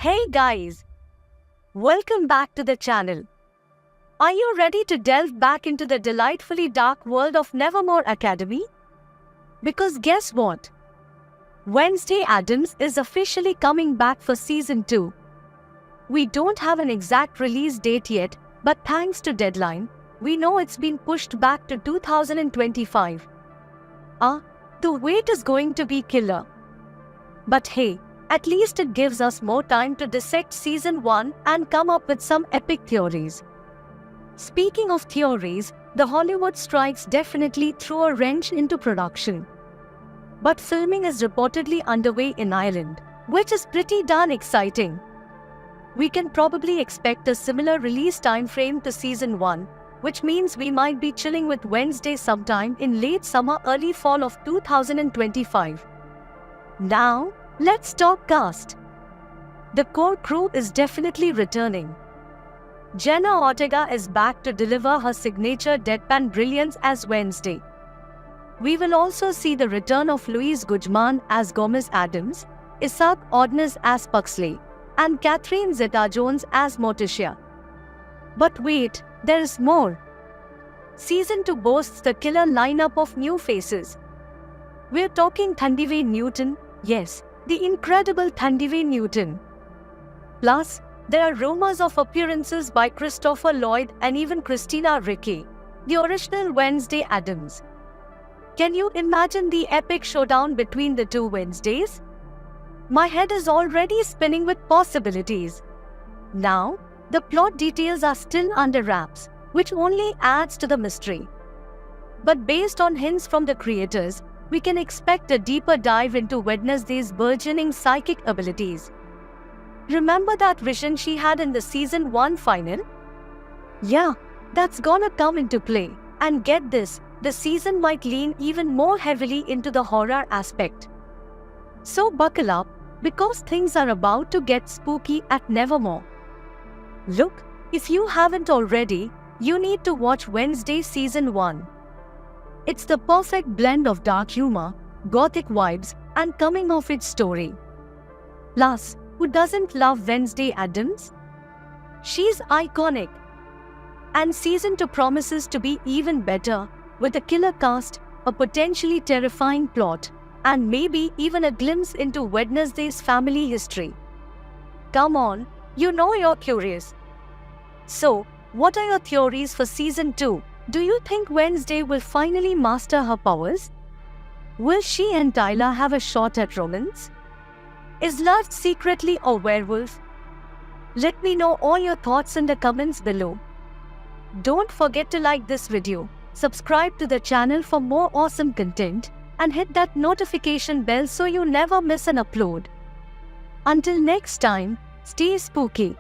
Hey guys, welcome back to the channel. Are you ready to delve back into the delightfully dark world of Nevermore Academy? Because guess what? Wednesday Addams is officially coming back for season 2. We don't have an exact release date yet, but thanks to Deadline, we know it's been pushed back to 2025. The wait is going to be killer. But hey, at least it gives us more time to dissect season 1 and come up with some epic theories. Speaking of theories, the Hollywood strikes definitely threw a wrench into production. But filming is reportedly underway in Ireland, which is pretty darn exciting. We can probably expect a similar release time frame to season 1, which means we might be chilling with Wednesday sometime in late summer, early fall of 2025. Now, let's talk cast. The core crew is definitely returning. Jenna Ortega is back to deliver her signature deadpan brilliance as Wednesday. We will also see the return of Luis Guzman as Gomez Addams, Isaac Ordonez as Puxley, and Catherine Zeta-Jones as Morticia. But wait, there is more. Season 2 boasts the killer lineup of new faces. We're talking Thandiwe Newton, yes, the incredible Thandiwe Newton. Plus, there are rumors of appearances by Christopher Lloyd and even Christina Ricci, the original Wednesday Addams. Can you imagine the epic showdown between the two Wednesdays? My head is already spinning with possibilities. Now, the plot details are still under wraps, which only adds to the mystery. But based on hints from the creators, we can expect a deeper dive into Wednesday's burgeoning psychic abilities. Remember that vision she had in the season 1 final? Yeah, that's gonna come into play. And get this, the season might lean even more heavily into the horror aspect. So buckle up, because things are about to get spooky at Nevermore. Look, if you haven't already, you need to watch Wednesday season 1. It's the perfect blend of dark humor, gothic vibes, and coming-of-age story. Plus, who doesn't love Wednesday Addams? She's iconic. And season 2 promises to be even better, with a killer cast, a potentially terrifying plot, and maybe even a glimpse into Wednesday's family history. Come on, you know you're curious. So, what are your theories for season 2? Do you think Wednesday will finally master her powers? Will she and Tyler have a shot at romance? Is Love secretly a werewolf? Let me know all your thoughts in the comments below. Don't forget to like this video, subscribe to the channel for more awesome content, and hit that notification bell so you never miss an upload. Until next time, stay spooky.